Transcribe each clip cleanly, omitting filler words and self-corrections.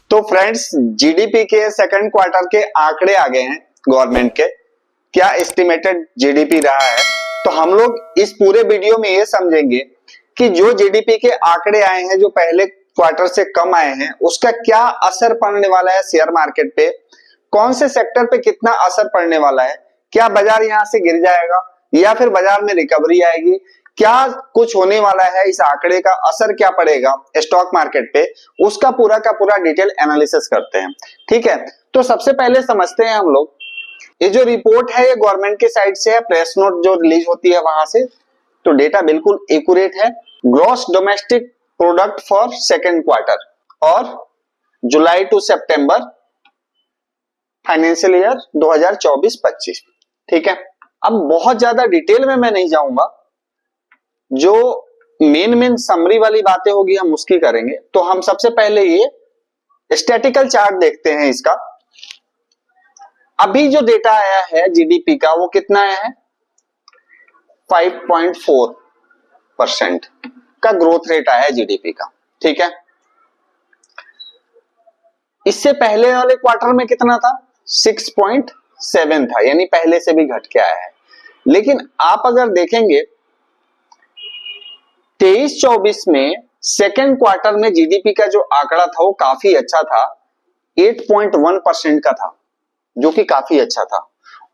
तो friends, GDP के second quarter के आंकड़े आ गए हैं गवर्नमेंट के। क्या एस्टिमेटेड जीडीपी रहा है, तो हम लोग इस पूरे वीडियो में ये समझेंगे कि जो जीडीपी के आंकड़े आए हैं, जो पहले क्वार्टर से कम आए हैं, उसका क्या असर पड़ने वाला है शेयर मार्केट पे, कौन से सेक्टर पे कितना असर पड़ने वाला है, क्या बाजार यहां से गिर जाएगा या फिर बाजार में रिकवरी आएगी, क्या कुछ होने वाला है, इस आंकड़े का असर क्या पड़ेगा स्टॉक मार्केट पे, उसका पूरा का पूरा डिटेल एनालिसिस करते हैं। ठीक है, तो सबसे पहले समझते हैं हम लोग, ये जो रिपोर्ट है ये गवर्नमेंट के साइड से है, प्रेस नोट जो रिलीज होती है वहां से, तो डेटा बिल्कुल एक्यूरेट है। Gross domestic product for second quarter और जुलाई टू सितंबर फाइनेंशियल ईयर 2024-25। ठीक है, अब बहुत ज्यादा डिटेल में मैं नहीं जाऊंगा, जो मेन समरी वाली बातें होगी हम उसकी करेंगे। तो हम सबसे पहले ये स्टैटिकल चार्ट देखते हैं इसका। अभी जो डेटा आया है जीडीपी का वो कितना आया है, 5.4% का ग्रोथ रेट आया है जीडीपी का। ठीक है, इससे पहले वाले क्वार्टर में कितना था, 6.7 था, यानी पहले से भी घट के आया है। लेकिन आप अगर देखेंगे 23-24 में सेकेंड क्वार्टर में जीडीपी का जो आंकड़ा था वो काफी अच्छा था, 8.1% का था, जो कि काफी अच्छा था।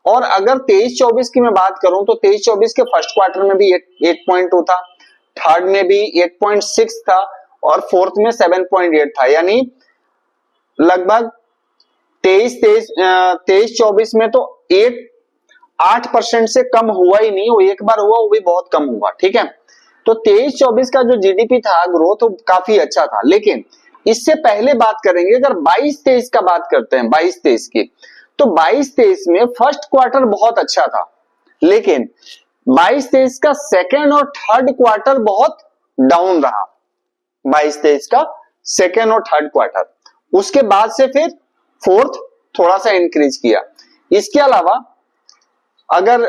और अगर 23-24 की मैं बात करूं तो 23-24 के फर्स्ट क्वार्टर में भी 8.2 था, थर्ड में भी 8.6 था और फोर्थ में 7.8 था, यानी लगभग 23-24 में तो 8% से कम हुआ ही नहीं, वो एक बार हुआ, वो भी बहुत कम हुआ। ठीक है, तो 23-24 का जो जीडीपी था ग्रोथ वो काफी अच्छा था। लेकिन इससे पहले बात करेंगे, अगर 22-23 का बात करते हैं, 22-23 की, तो 22-23 में फर्स्ट क्वार्टर बहुत अच्छा था, लेकिन 22-23 का सेकेंड और थर्ड क्वार्टर बहुत डाउन रहा। 22-23 का सेकेंड और थर्ड क्वार्टर, उसके बाद से फिर फोर्थ थोड़ा सा इंक्रीज किया। इसके अलावा अगर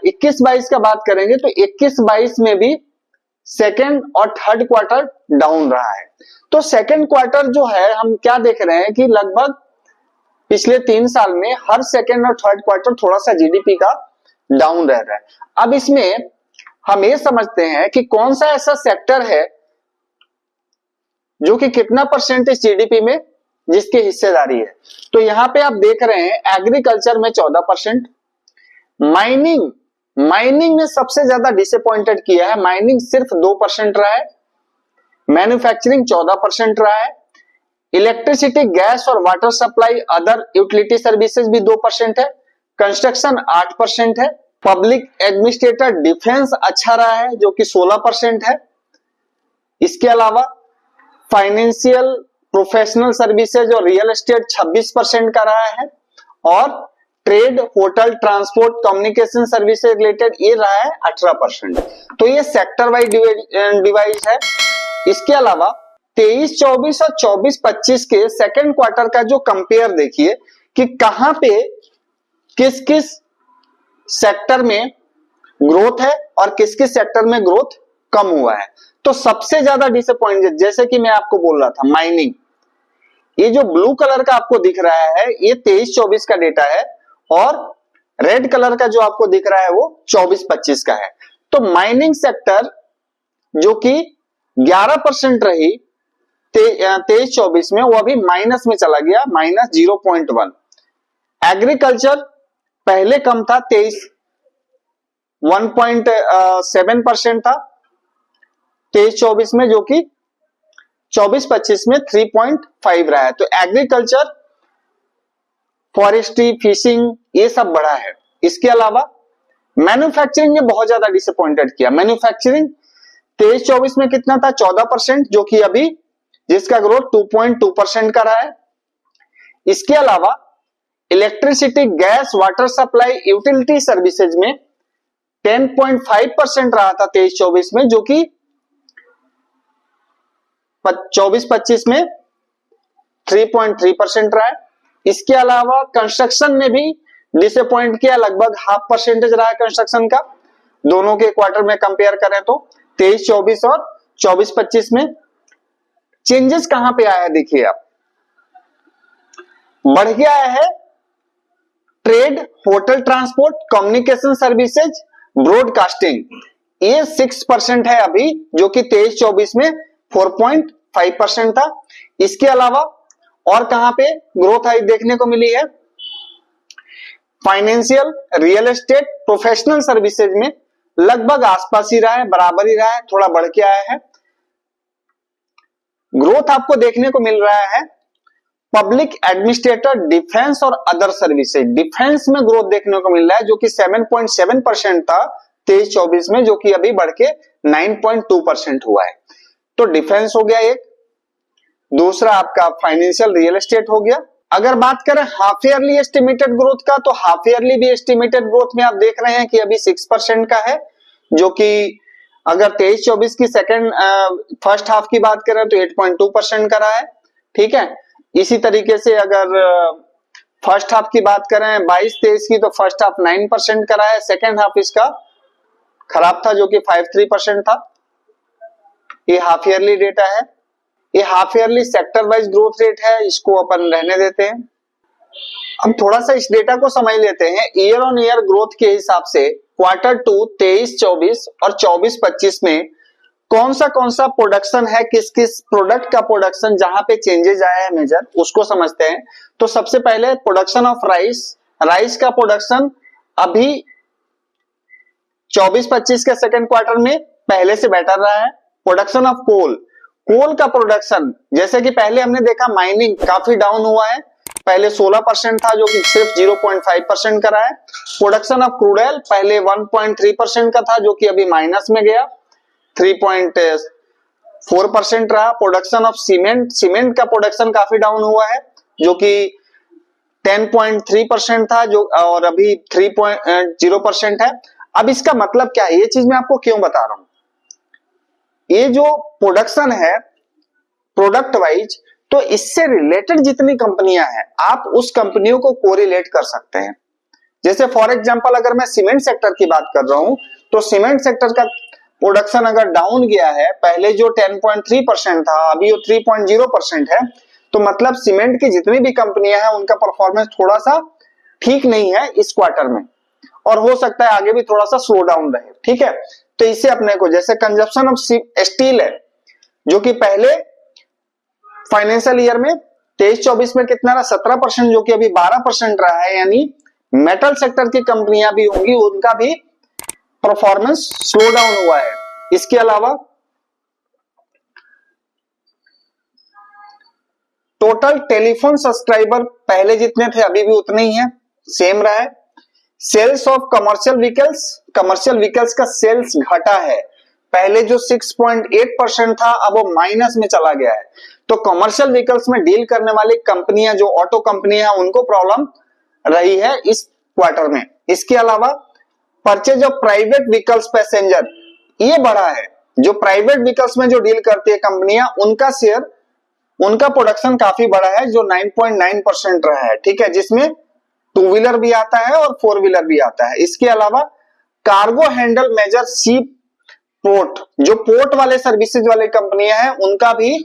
21-22 का बात करेंगे तो 21-22 में भी सेकेंड और थर्ड क्वार्टर डाउन रहा है। तो सेकेंड क्वार्टर जो है, हम क्या देख रहे हैं कि लगभग पिछले 3 साल में हर सेकेंड और थर्ड क्वार्टर थोड़ा सा जीडीपी का डाउन रह रहा है। अब इसमें हम ये समझते हैं कि कौन सा ऐसा सेक्टर है जो कि कितना परसेंटेज जीडीपी में जिसकी हिस्सेदारी है। तो यहां पे आप देख रहे हैं एग्रीकल्चर में 14%, माइनिंग ने सबसे ज्यादा डिसअपॉइंटेड किया है, माइनिंग सिर्फ 2% रहा है, मैन्युफैक्चरिंग 14% रहा है, इलेक्ट्रिसिटी, गैस और water supply, other utility services भी 2% है, कंस्ट्रक्शन 8% है, पब्लिक एडमिनिस्ट्रेटर, डिफेंस अच्छा रहा है जो कि 16% है। इसके अलावा फाइनेंशियल, प्रोफेशनल सर्विसेज और रियल एस्टेट 26% का रहा है, और trade, hotel, transport, communication services related ये रहा है 18%। तो ये सेक्टर वाइज डिवाइड है। इसके अलावा 23-24 और 24-25 के सेकेंड क्वार्टर का जो कंपेयर देखिए कि कहां पे किस किस सेक्टर में ग्रोथ है और किस किस सेक्टर में ग्रोथ कम हुआ है। तो सबसे ज्यादा डिसअपॉइंटेड, जैसे कि मैं आपको बोल रहा था, माइनिंग, ये जो ब्लू कलर का आपको दिख रहा है ये 23-24 का डेटा है, और रेड कलर का जो आपको दिख रहा है वो 24-25 का है। तो माइनिंग सेक्टर जो कि 11% रही 23-24 में, वो अभी माइनस में चला गया, -0.1। एग्रीकल्चर पहले कम था, 1.7% था 23-24 में, जो कि 24-25 में 3.5 रहा है। तो एग्रीकल्चर, फॉरेस्ट्री, फिशिंग ये सब बढ़ा है। इसके अलावा मैन्युफैक्चरिंग ने बहुत ज्यादा डिसअपॉइंटेड किया। मैन्युफैक्चरिंग 23-24 में कितना था, 14%, जो कि अभी जिसका ग्रोथ 2.2% का रहा है। इसके अलावा electricity, gas, water supply, utility services में 10.5% रहा था 23-24 में, जो कि 24-25 में 3.3% रहा है। इसके अलावा कंस्ट्रक्शन ने भी डिसअपॉइंट किया, लगभग 0.5% रहा है कंस्ट्रक्शन का, दोनों के क्वार्टर में कंपेयर करें तो 23-24 और 24-25 में। चेंजेस कहां पे आया देखिए आप, बढ़ गया है trade, hotel, transport, communication services, broadcasting, ये 6% है अभी, जो कि 23-24 में 4.5% था। इसके अलावा और कहां पे ग्रोथ आई देखने को मिली है? Financial, real estate, professional services में लगभग आसपास ही रहा है, बराबर ही रहा है, थोड़ा बढ़ के आया है। ग्रोथ आपको देखने को मिल रहा है पब्लिक एडमिनिस्ट्रेटर, डिफेंस और अदर सर्विसेज, डिफेंस में ग्रोथ देखने को मिल रहा है, जो कि 7.7% था 23-24 में, जो कि अभी बढ़ के 9.2% हुआ है। तो डिफेंस हो गया एक, दूसरा आपका फाइनेंशियल, रियल एस्टेट हो गया। अगर बात करें हाफ ईयरली एस्टिमेटेड ग्रोथ का, तो हाफ ईयरली भी एस्टिमेटेड ग्रोथ में आप देख रहे हैं कि अभी 6% का है, जो कि अगर 23-24 की फर्स्ट हाफ की बात करें तो 8.2% का रहा है। ठीक है, इसी तरीके से अगर फर्स्ट हाफ की बात करें 22-23 की, तो फर्स्ट हाफ 9% का रहा है, सेकेंड हाफ इसका खराब था, जो कि 5.3% था। ये हाफ ईयरली डेटा है। ये half yearly sector wise growth rate है, इसको अपन रहने देते हैं। अब थोड़ा सा इस डेटा को समझ लेते हैं। ईयर ऑन ईयर ग्रोथ के हिसाब से Q2 23-24 और 24-25 में कौन सा प्रोडक्शन है, किस किस प्रोडक्ट का प्रोडक्शन जहां पे चेंजेस आया है मेजर, उसको समझते हैं। तो सबसे पहले प्रोडक्शन ऑफ राइस, राइस का प्रोडक्शन अभी 24-25 के सेकंड क्वार्टर में पहले से बेटर रहा है। प्रोडक्शन ऑफ कोल, कोल का प्रोडक्शन जैसे कि पहले हमने देखा माइनिंग काफी डाउन हुआ है, पहले 16% था, जो कि सिर्फ 0.5% का रहा है। प्रोडक्शन ऑफ क्रूड ऑयल पहले 1.3% का था, जो कि अभी माइनस में गया, 3.4% रहा। प्रोडक्शन ऑफ सीमेंट, सीमेंट का प्रोडक्शन काफी डाउन हुआ है, जो कि 10.3% था, जो और अभी 3.0% है। अब इसका मतलब क्या है, ये चीज मैं आपको क्यों बता रहा हूं? ये जो प्रोडक्शन है प्रोडक्ट वाइज, तो इससे रिलेटेड जितनी कंपनियां हैं आप उस कंपनियों को कोरिलेट कर सकते हैं। जैसे फॉर एग्जांपल अगर मैं सीमेंट सेक्टर की बात कर रहा हूं, तो सीमेंट सेक्टर का प्रोडक्शन अगर डाउन गया है, पहले जो 10.3% था अभी वो 3.0% है, तो मतलब सीमेंट की जितनी भी कंपनियां हैं उनका परफॉर्मेंस थोड़ा सा ठीक नहीं है इस क्वार्टर में, और हो सकता है आगे भी थोड़ा सा स्लो डाउन रहे। ठीक है, तो इससे अपने को जैसे कंजप्शन ऑफ स्टील है, जो कि पहले फाइनेंशियल ईयर में 23-24 में कितना रहा? 17%, जो कि अभी 12% रहा है। यानी मेटल सेक्टर की कंपनियां भी होंगी, उनका भी परफॉर्मेंस स्लो डाउन हुआ है। इसके अलावा टोटल टेलीफोन सब्सक्राइबर पहले जितने थे अभी भी उतने ही हैं, सेम रहा है। Sales of commercial vehicles, commercial vehicles का सेल्स घटा है, पहले जो 6.8% था अब वो माइनस में चला गया है। तो कमर्शियल व्हीकल्स में डील करने वाली कंपनियां, जो ऑटो कंपनियां हैं, उनको प्रॉब्लम रही है इस क्वार्टर में। इसके अलावा purchase of private vehicles passenger, ये बढ़ा है। जो प्राइवेट व्हीकल्स में जो डील करती है कंपनियां, उनका शेयर, उनका प्रोडक्शन काफी बड़ा है, जो 9.9% रहा है। ठीक है, जिसमें टू व्हीलर भी आता है और फोर व्हीलर भी आता है। इसके अलावा cargo handle major ship port, जो पोर्ट वाले सर्विसेज वाले कंपनियां हैं, उनका भी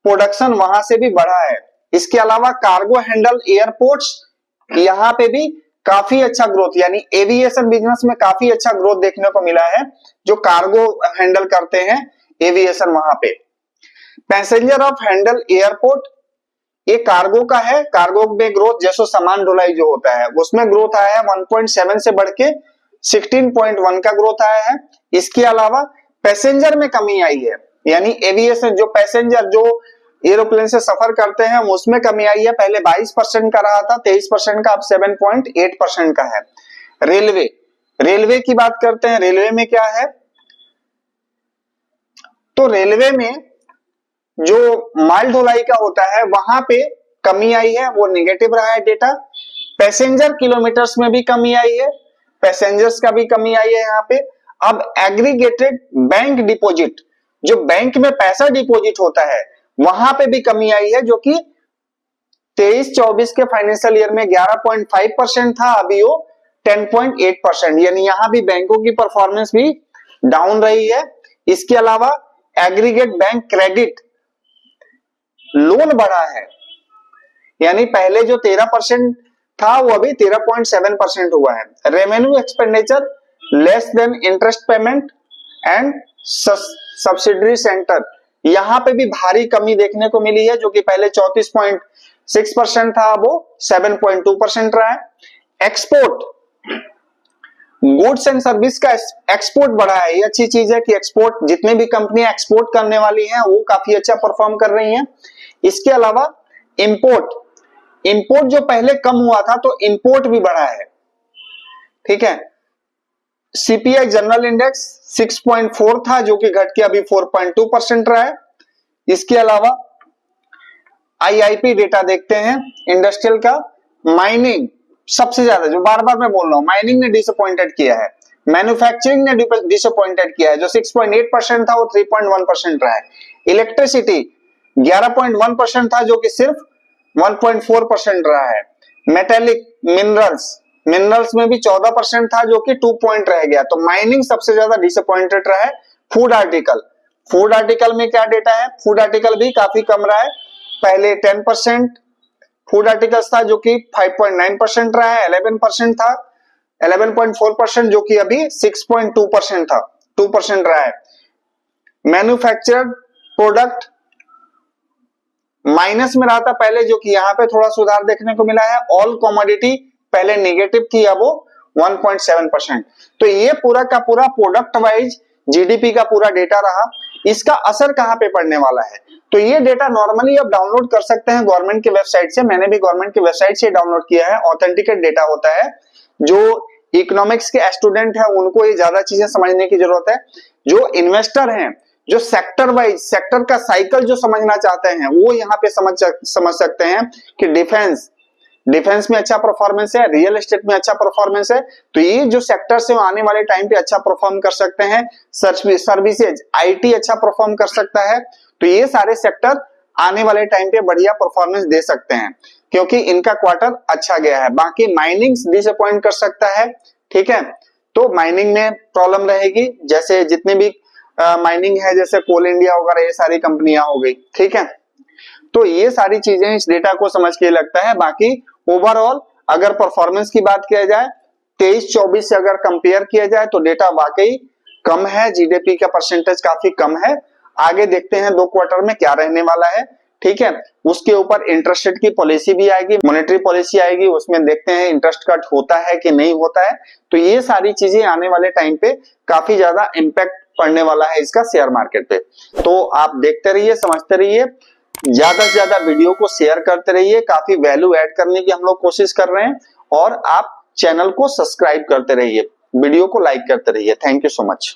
प्रोडक्शन वहां से भी बढ़ा है। इसके अलावा कार्गो हैंडल एयरपोर्ट्स, यहां पे भी काफी अच्छा ग्रोथ, यानी एविएशन बिजनेस में काफी अच्छा ग्रोथ देखने को मिला है, जो कार्गो हैंडल करते हैं एविएशन वहां पे। पैसेंजर ऑफ हैंडल एयरपोर्ट, ये कार्गो का है, कार्गो में ग्रोथ जैसे सामान ढुलाई जो होता है उसमें ग्रोथ आया है, 1.7 से बढ़ के 16.1 का ग्रोथ आया है। इसके अलावा पैसेंजर में कमी आई है, यानी एविएशन जो पैसेंजर जो एरोप्लेन से सफर करते हैं उसमें कमी आई है, पहले 22% का रहा था, 23% का, अब 7.8% का है। रेलवे, रेलवे की बात करते हैं, रेलवे में क्या है? तो रेलवे में जो माल ढुलाई का होता है वहां पे कमी आई है, वो नेगेटिव रहा है डेटा। पैसेंजर किलोमीटर्स में भी कमी आई है, पैसेंजर्स का भी कमी आई है यहाँ पे। अब एग्रीगेटेड बैंक डिपॉजिट, जो बैंक में पैसा डिपॉजिट होता है वहां पे भी कमी आई है, जो कि 23-24 के फाइनेंशियल ईयर में 11.5% था, अभी वो 10.8%, यानी यहां भी बैंकों की परफॉर्मेंस भी डाउन रही है। इसके अलावा एग्रीगेट बैंक क्रेडिट लोन बढ़ा है, यानी पहले जो 13% था वो अभी 13.7% हुआ है। Revenue expenditure less than interest payment and subsidiary centre, यहां पे भी भारी कमी देखने को मिली है, जो कि पहले 34.6% था, वो 7.2% रहा है। एक्सपोर्ट, गुड्स एंड सर्विस का एक्सपोर्ट बढ़ा है, ये अच्छी चीज है कि एक्सपोर्ट, जितने भी कंपनियां एक्सपोर्ट करने वाली हैं वो काफी अच्छा परफॉर्म कर रही हैं। इसके अलावा इंपोर्ट, इंपोर्ट जो पहले कम हुआ था तो इंपोर्ट भी बढ़ा है, ठीक है। सीपीआई जनरल इंडेक्स 6.4 था, जो कि घट के अभी 4.2% रहा है। इसके अलावा आईआईपी डेटा देखते हैं इंडस्ट्रियल का। माइनिंग सबसे ज्यादा, जो बार बार मैं बोल रहा हूं, माइनिंग ने डिसअपॉइंटेड किया है, मैन्युफैक्चरिंग ने डिसअपॉइंटेड किया है, जो 6.8% था वो 3.1% रहा है। इलेक्ट्रिसिटी 11.1% था, जो कि सिर्फ 1.4% रहा है। मेटेलिक मिनरल्स, मिनरल्स में भी 14% था, जो कि 2 पॉइंट रह गया। तो माइनिंग सबसे ज्यादा डिसअपॉइंटेड रहा है। फूड आर्टिकल, फूड आर्टिकल में क्या डेटा है, फूड आर्टिकल भी काफी कम रहा है, पहले 10% फूड आर्टिकल्स था, जो कि 5.9% रहा है। 11% था, 11.4%, जो कि अभी 6.2% था, 2% रहा है। मैन्युफैक्चर्ड प्रोडक्ट माइनस में रहा था पहले, जो कि यहाँ पे थोड़ा सुधार देखने को मिला है। ऑल कमोडिटी पहले नेगेटिव थी, अब वो 1.7%। तो ये पूरा का पूरा प्रोडक्ट वाइज जीडीपी का पूरा डेटा रहा। इसका असर कहां पे पड़ने वाला है, तो ये डेटा नॉर्मली आप डाउनलोड कर सकते हैं गवर्नमेंट के वेबसाइट से। मैंने भी गवर्नमेंट के वेबसाइट से डाउनलोड किया है, ऑथेंटिकेट डेटा होता है। जो इकोनॉमिक्स के स्टूडेंट है उनको ये ज्यादा चीजें समझने की जरूरत है। जो इन्वेस्टर हैं, जो सेक्टर वाइज सेक्टर का साइकिल जो समझना चाहते हैं, वो यहाँ पे समझ सकते हैं कि डिफेंस में अच्छा परफॉर्मेंस है, रियल एस्टेट में अच्छा परफॉर्मेंस है, तो ये जो सेक्टर से आने वाले टाइम पे अच्छा परफॉर्म कर सकते हैं। सर्विसेज, आईटी अच्छा परफॉर्म कर सकता है, तो ये सारे सेक्टर आने वाले टाइम पे बढ़िया परफॉर्मेंस दे सकते हैं, क्योंकि इनका क्वार्टर अच्छा गया है। बाकी माइनिंग डिसअपॉइंट कर सकता है, ठीक है। तो माइनिंग में प्रॉब्लम रहेगी, जैसे जितने भी माइनिंग है, जैसे कोल इंडिया वगैरह, ये सारी कंपनियां हो गई, ठीक है। तो ये सारी चीजें इस डेटा को समझ के लगता है। बाकी ओवरऑल अगर परफॉर्मेंस की बात किया जाए 23-24 से अगर कंपेयर किया जाए तो डेटा वाकई कम है, जीडीपी का परसेंटेज काफी कम है। आगे देखते हैं 2 क्वार्टर में क्या रहने वाला है, ठीक है। उसके ऊपर इंटरेस्ट रेट की पॉलिसी भी आएगी, मॉनेटरी पॉलिसी आएगी, उसमें देखते हैं इंटरेस्ट कट होता है कि नहीं होता है। तो ये सारी चीजें आने वाले टाइम पे काफी ज्यादा इम्पैक्ट पड़ने वाला है इसका शेयर मार्केट पे। तो आप देखते रहिए, समझते रहिए, ज्यादा से ज्यादा वीडियो को शेयर करते रहिए। काफी वैल्यू ऐड करने की हम लोग कोशिश कर रहे हैं, और आप चैनल को सब्सक्राइब करते रहिए, वीडियो को लाइक करते रहिए। Thank you so much.